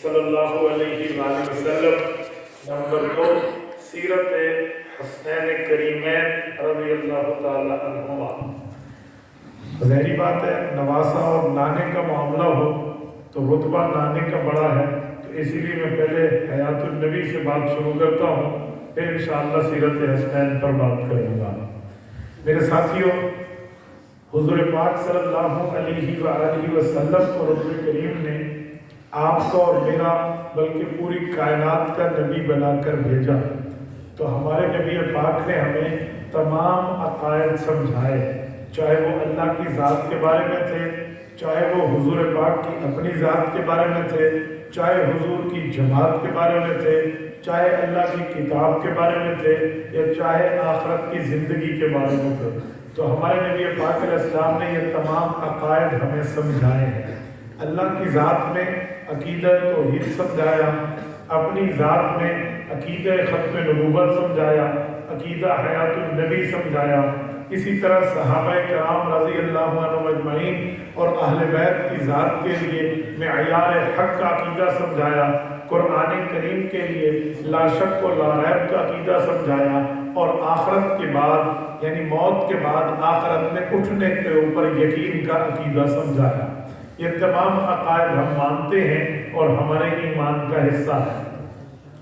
صلی اللہ علیہ وآلہ وسلم۔ نمبر 2 سیرت حسنین کریمین رضی اللہ تعالی عنہما۔ ظاہری بات ہے نواسا اور نانے کا معاملہ ہو تو رتبہ نانے کا بڑا ہے، تو اسی لیے میں پہلے حیات النبی سے بات شروع کرتا ہوں، پھر انشاءاللہ سیرت حسنین پر بات کروں گا۔ میرے ساتھیوں، حضور پاک صلی اللہ علیہ وآلہ وسلم اور رب کریم نے آپ کو اور میرا بلکہ پوری کائنات کا نبی بنا کر بھیجا، تو ہمارے نبی پاک نے ہمیں تمام عقائد سمجھائے، چاہے وہ اللہ کی ذات کے بارے میں تھے، چاہے وہ حضور پاک کی اپنی ذات کے بارے میں تھے، چاہے حضور کی جماعت کے بارے میں تھے، چاہے اللہ کی کتاب کے بارے میں تھے، یا چاہے آخرت کی زندگی کے بارے میں تھے، تو ہمارے نبی پاک علیہ السلام نے یہ تمام عقائد ہمیں سمجھائے ہیں۔ اللہ کی ذات میں عقیدہ توحید سمجھایا، اپنی ذات میں عقیدہ ختم نبوت سمجھایا، عقیدہ حیات النبی سمجھایا، اسی طرح صحابہ کرام رضی اللہ عنہم اجمعین اور اہل بیت کی ذات کے لیے معیار حق کا عقیدہ سمجھایا، قرآن کریم کے لیے لا شک و لا ریب کا عقیدہ سمجھایا، اور آخرت کے بعد یعنی موت کے بعد آخرت میں اٹھنے کے اوپر یقین کا عقیدہ سمجھایا۔ یہ تمام عقائد ہم مانتے ہیں اور ہمارے ایمان کا حصہ ہے۔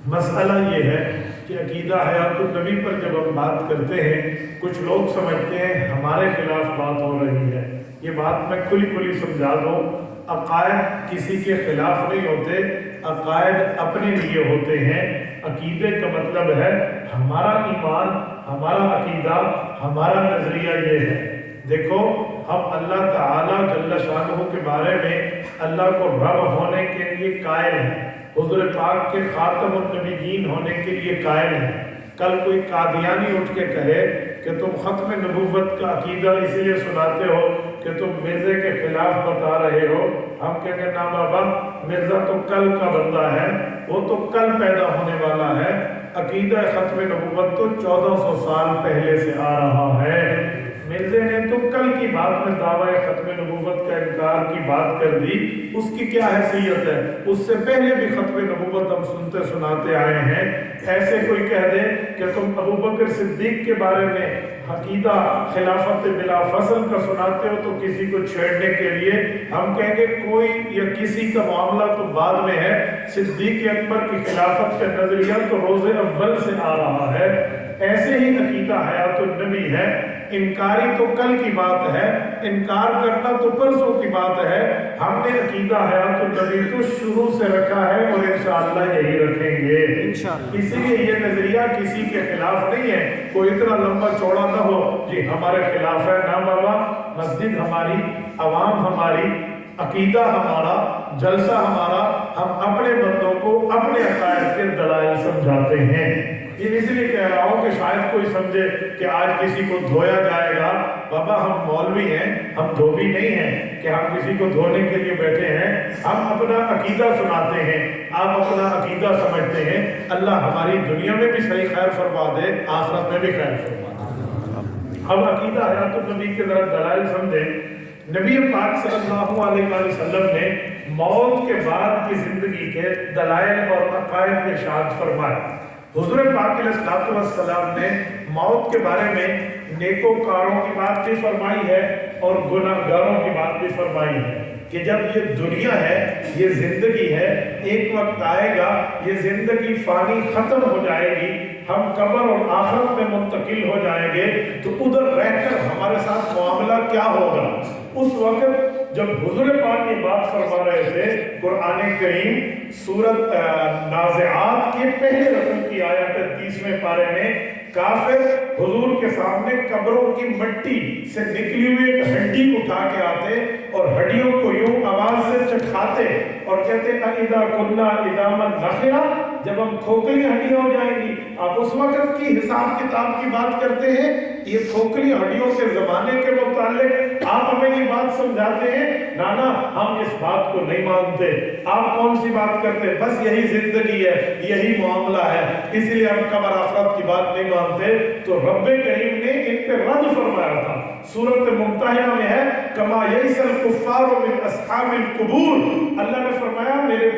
مسئلہ یہ ہے کہ عقیدہ حیات النبی پر جب ہم بات کرتے ہیں، کچھ لوگ سمجھتے ہیں ہمارے خلاف بات ہو رہی ہے۔ یہ بات میں کھلی سمجھا دوں، عقائد کسی کے خلاف نہیں ہوتے، عقائد اپنے لیے ہوتے ہیں۔ عقیدے کا مطلب ہے ہمارا ایمان، ہمارا عقیدہ، ہمارا نظریہ یہ ہے۔ دیکھو، ہم اللہ تعالیٰ جل شانہ کے بارے میں اللہ کو رب ہونے کے لیے قائل ہیں، حضور پاک کے خاتم النبیین ہونے کے لیے قائل ہیں۔ کل کوئی قادیانی اٹھ کے کہے کہ تم ختم نبوت کا عقیدہ اس لیے سناتے ہو کہ تم مرزے کے خلاف بتا رہے ہو، ہم کہیں گے نا بابا، مرزا تو کل کا بندہ ہے، وہ تو کل پیدا ہونے والا ہے۔ عقیدہ ختم نبوت تو 1400 سال پہلے سے آ رہا ہے۔ مرزے نے تو کل کی بات میں دعویٰ ختم نبوت کا انکار کی بات کر دی، اس کی کیا حیثیت ہے؟ اس سے پہلے بھی ختم نبوت ہم سنتے سناتے آئے ہیں۔ ایسے کوئی کہہ دے کہ تم ابوبکر صدیق کے بارے میں عقیدہ خلافت بلا فصل کا سناتے ہو، تو کسی کو چھیڑنے کے لیے ہم کہیں گے کوئی یا کسی کا معاملہ تو بعد میں ہے، صدیق اکبر کی خلافت کا نظریہ تو روز اول سے آ رہا ہے۔ ایسے ہی عقیدہ حیات النبی ہے، انکاری تو کل کی بات ہے، انکار کرنا تو پرسوں کی بات ہے۔ ہم نے عقیدہ حیات النبی تو شروع سے رکھا ہے اور انشاءاللہ یہی رکھیں گے۔ اسی لیے یہ نظریہ کسی کے خلاف نہیں ہے، کوئی اتنا لمبا چوڑا نہ ہو جی ہمارے خلاف ہے۔ نا بابا، مسجد ہماری، عوام ہماری، عقیدہ ہمارا، جلسہ ہمارا، ہم اپنے بندوں کو اپنے عقائد کے دلائل سمجھاتے ہیں۔ یہ اس لیے کہہ رہا ہوں کہ شاید کوئی سمجھے کہ آج کسی کو دھویا جائے گا۔ بابا، ہم مولوی ہیں، ہم دھوبی نہیں ہیں کہ ہم کسی کو دھونے کے لیے بیٹھے ہیں۔ ہم اپنا عقیدہ سناتے ہیں، آپ اپنا عقیدہ سمجھتے ہیں۔ اللہ ہماری دنیا میں بھی صحیح خیر فرما دے، آخرت میں بھی خیر فرما دے۔ اب عقیدہ حیات النبی کے ذرا دلائل سمجھیں۔ نبی پاک صلی اللہ علیہ وآلہ وسلم نے موت کے بعد کی زندگی کے دلائل اور عقائد ارشاد فرمائے۔ حضور پاک علیہ السلام نے موت کے بارے میں نیکوکاروں کی بات بھی فرمائی ہے اور گناہ گاروں کی بات بھی فرمائی ہے کہ جب یہ دنیا ہے، یہ زندگی ہے، ایک وقت آئے گا یہ زندگی فانی ختم ہو جائے گی، ہم قبر اور آخرت میں منتقل ہو جائیں گے، تو ادھر رہ کر ہمارے ساتھ معاملہ کیا ہوگا؟ اس وقت جب حضور پاک یہ بات فرما رہے تھے، قرآن کریم سورت نازعات کے پہلے رقم کی آیت 30ویں پارے میں کافر حضور کے سامنے قبروں کی مٹی سے نکلی ہوئی ایک ہڈی اٹھا کے آتے اور ہڈیوں کو یوں آواز سے چکھاتے اور کہتے اِذَا كُنَّا عِظَامًا نَخِرَةً، جب ہم کھوکھلی ہڈیاں ہو جائیں گی۔ آپ اس وقت کی حساب کتاب کی بات کرتے ہیں، یہ کھوکھلی ہڈیوں کے زمانے کے متعلق آپ ہمیں یہ بات سمجھاتے ہیں؟ نانا، ہم اس بات کو نہیں مانتے۔ آپ کون سی بات کرتے ہیں؟ بس یہی زندگی ہے، یہی معاملہ ہے، اس لیے ہم قبر آخرت کی بات نہیں مانتے۔ تو رب کریم نے ان پہ رد فرمایا تھا۔ سورۃ ممتحنہ میں ہے کما یئس الکفار من اصحاب القبور، اللہ نے فرمایا میرے